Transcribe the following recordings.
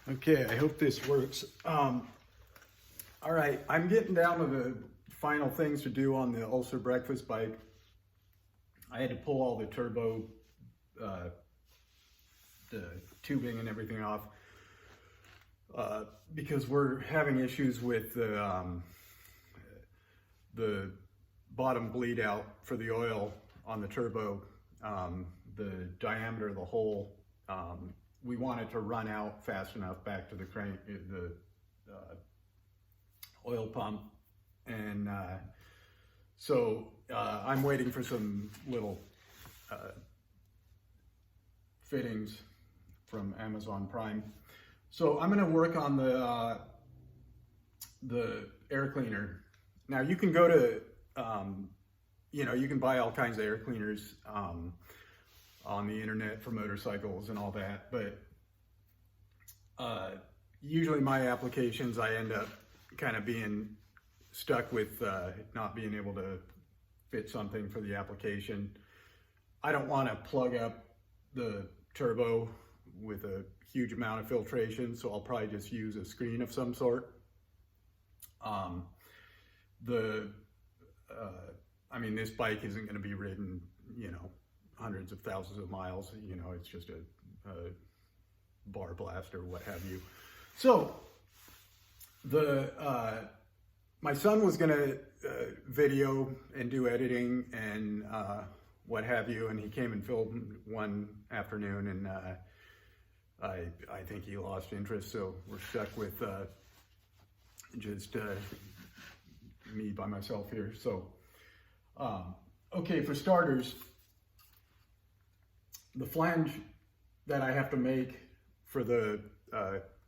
Okay, I hope this works. All right, I'm getting down to the final things to do on the Ulcer Breakfast bike. I had to pull all the turbo, the tubing and everything off because we're having issues with the bottom bleed out for the oil on the turbo, the diameter of the hole. We want it to run out fast enough back to the crank, the oil pump, and so I'm waiting for some little fittings from Amazon Prime. So I'm going to work on the air cleaner. Now you can go to you can buy all kinds of air cleaners on the internet for motorcycles and all that, but usually my applications I end up kind of being stuck with not being able to fit something for the application. I don't want to plug up the turbo with a huge amount of filtration, so I'll probably just use a screen of some sort. I mean, this bike isn't going to be ridden, hundreds of thousands of miles. It's just a bar blast or what have you. So my son was going to video and do editing and what have you, and he came and filmed one afternoon, and I think he lost interest, so we're stuck with just me by myself here. So okay, for starters, the flange that I have to make for the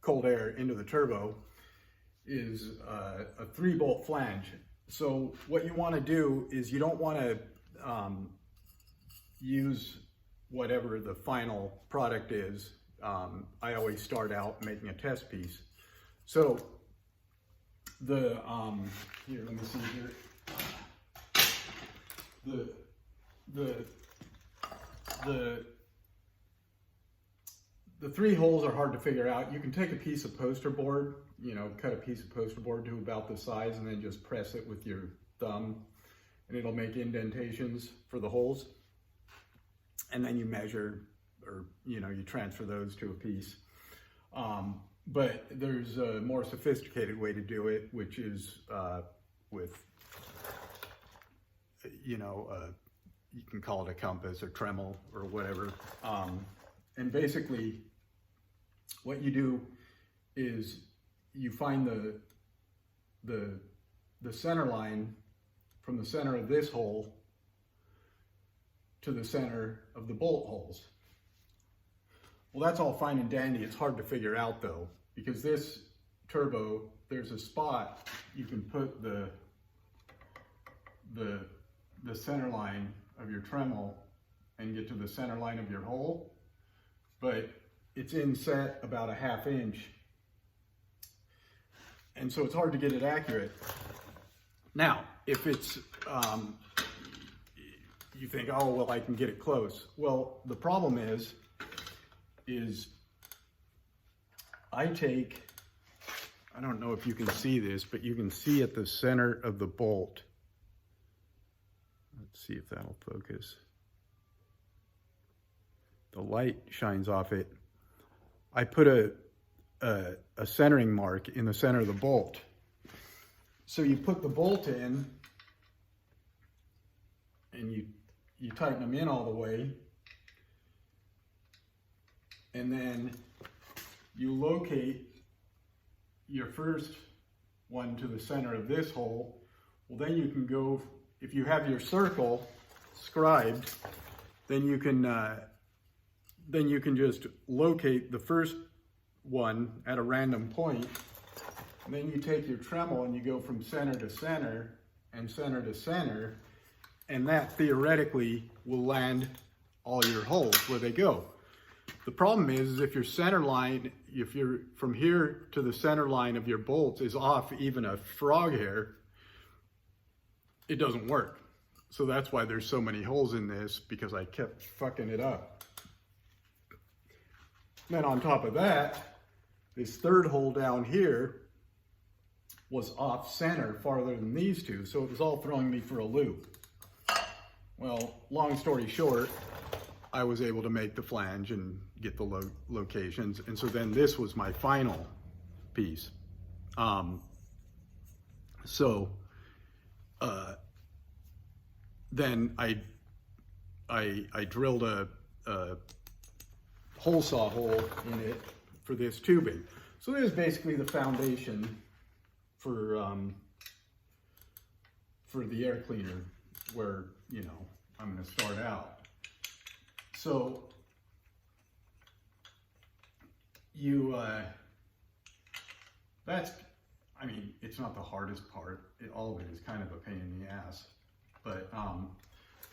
cold air into the turbo is a 3-bolt flange. So what you want to do is you don't want to use whatever the final product is. I always start out making a test piece. So here, let me see here. The 3 holes are hard to figure out. You can take a piece of poster board, cut a piece of poster board to about the size and then just press it with your thumb and it'll make indentations for the holes. And then you measure or, you transfer those to a piece. But there's a more sophisticated way to do it, which is with, you can call it a compass or Dremel or whatever. And basically what you do is you find the center line from the center of this hole to the center of the bolt holes. Well, that's all fine and dandy. It's hard to figure out though, because this turbo, there's a spot you can put the center line of your Dremel and get to the center line of your hole, but it's inset about a 1/2 inch. And so it's hard to get it accurate. Now, if it's, you think, oh, well, I can get it close. Well, the problem is I don't know if you can see this, but you can see at the center of the bolt. Let's see if that'll focus. The light shines off it. I put a centering mark in the center of the bolt. So you put the bolt in and you tighten them in all the way, and then you locate your first one to the center of this hole. Well, then you can go, if you have your circle scribed, then you can just locate the first one at a random point, and then you take your Dremel and you go from center to center and center to center, and that theoretically will land all your holes where they go. The problem is if your center line, if you're from here to the center line of your bolts is off even a frog hair, it doesn't work. So that's why there's so many holes in this, because I kept fucking it up. Then on top of that, this third hole down here was off center farther than these two, so it was all throwing me for a loop. Well, long story short, I was able to make the flange and get the locations, and so then this was my final piece. Then I drilled a hole saw hole in it for this tubing. So this is basically the foundation for the air cleaner, where, you know, I'm going to start out. So that's, I mean, it's not the hardest part. All of it is kind of a pain in the ass. But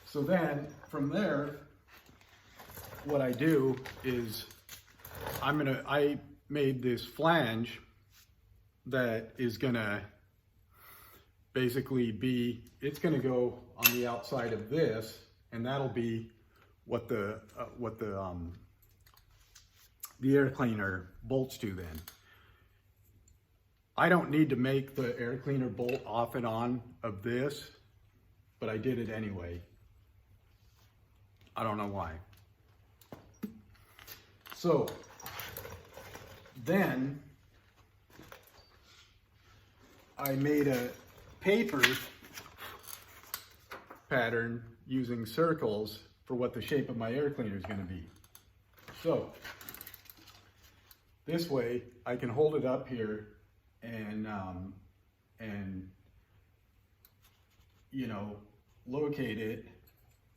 so then from there, what I do is I made this flange that is gonna basically be, it's gonna go on the outside of this, and that'll be what the air cleaner bolts to then. I don't need to make the air cleaner bolt off and on of this, but I did it anyway. I don't know why. So then I made a paper pattern using circles for what the shape of my air cleaner is going to be. So this way I can hold it up here and you know, locate it.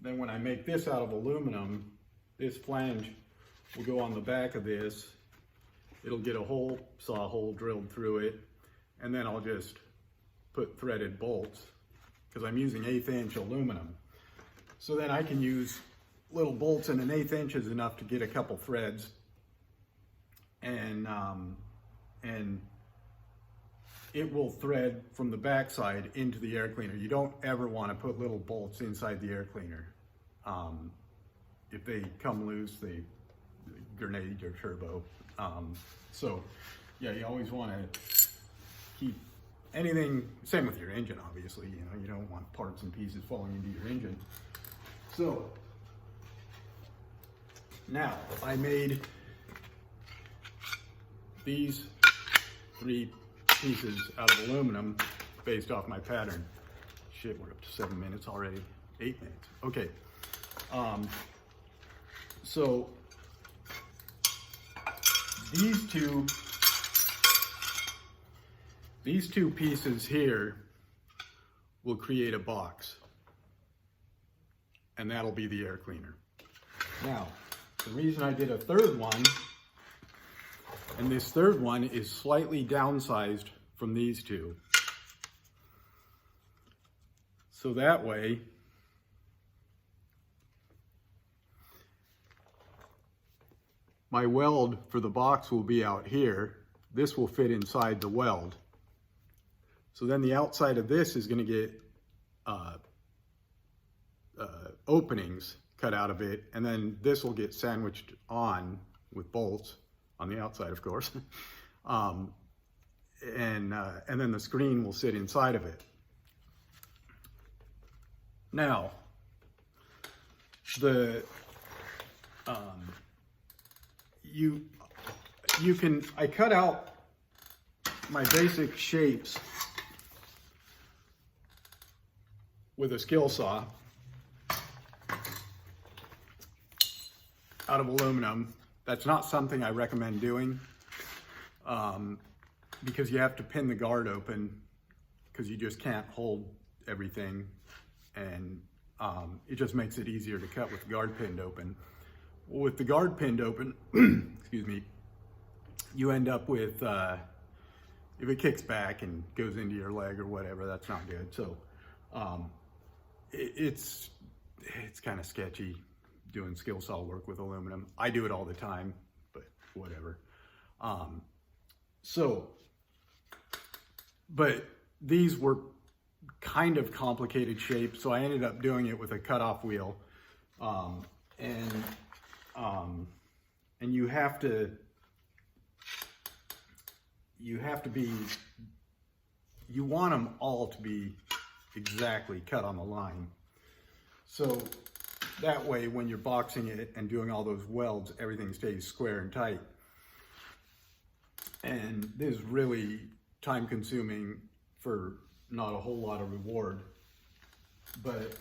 Then when I make this out of aluminum, this flange will go on the back of this. It'll get a hole, saw hole drilled through it, and then I'll just put threaded bolts, because I'm using 1/8 inch aluminum. So then I can use little bolts, and 1/8 inch is enough to get a couple threads, and it will thread from the backside into the air cleaner. You don't ever want to put little bolts inside the air cleaner. If they come loose, they grenade your turbo. So yeah, you always want to keep anything, same with your engine, obviously, you know, you don't want parts and pieces falling into your engine. So now I made these 3 pieces out of aluminum based off my pattern. Shit, we're up to 7 minutes already. 8 minutes. Okay. So these two pieces here will create a box, and that'll be the air cleaner. Now, the reason I did a third one, and this third one is slightly downsized from these two. So that way, my weld for the box will be out here. This will fit inside the weld. So then the outside of this is going to get openings cut out of it, and then this will get sandwiched on with bolts on the outside, of course. And then the screen will sit inside of it. Now, I cut out my basic shapes with a skill saw out of aluminum. That's not something I recommend doing because you have to pin the guard open, because you just can't hold everything, and it just makes it easier to cut with the guard pinned open. With the guard pinned open, excuse me, you end up with, if it kicks back and goes into your leg or whatever, that's not good. So it's kind of sketchy doing skill saw work with aluminum. I do it all the time, but whatever. But these were kind of complicated shapes, so I ended up doing it with a cutoff wheel. And you have to you have to be, you want them all to be exactly cut on the line. So that way, when you're boxing it and doing all those welds, everything stays square and tight. And this is really time consuming for not a whole lot of reward, but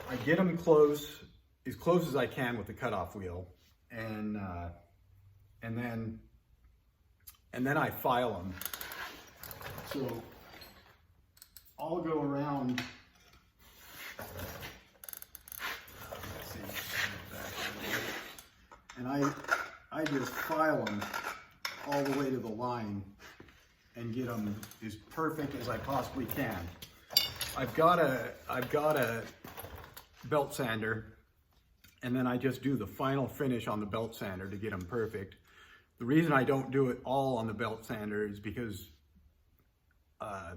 I get them close as I can with the cutoff wheel, and then I file them. So I'll go around. Let's see, and I just file them all the way to the line and get them as perfect as I possibly can. I've got a belt sander, and then I just do the final finish on the belt sander to get them perfect. The reason I don't do it all on the belt sander is because I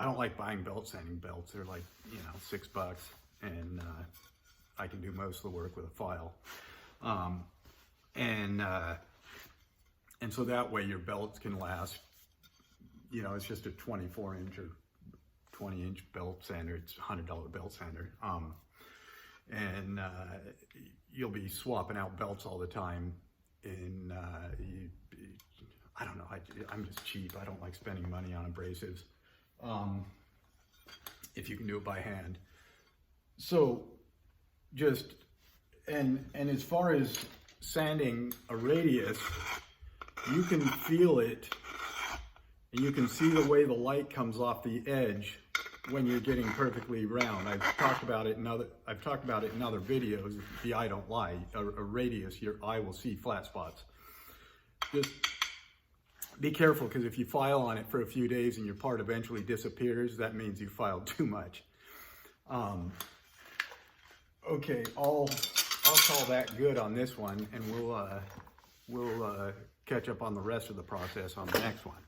don't like buying belt sanding belts. They're like, you know, $6, and I can do most of the work with a file. And so that way your belts can last, you know, it's just a 24-inch or 20-inch belt sander. It's a $100 belt sander. And you'll be swapping out belts all the time. And I don't know, I'm just cheap. I don't like spending money on abrasives, if you can do it by hand. So just, and as far as sanding a radius, you can feel it, and you can see the way the light comes off the edge when you're getting perfectly round. I've talked about it in other videos. The eye don't lie. A radius, your eye will see flat spots. Just be careful, because if you file on it for a few days and your part eventually disappears, that means you filed too much. Okay, I'll call that good on this one, and we'll catch up on the rest of the process on the next one.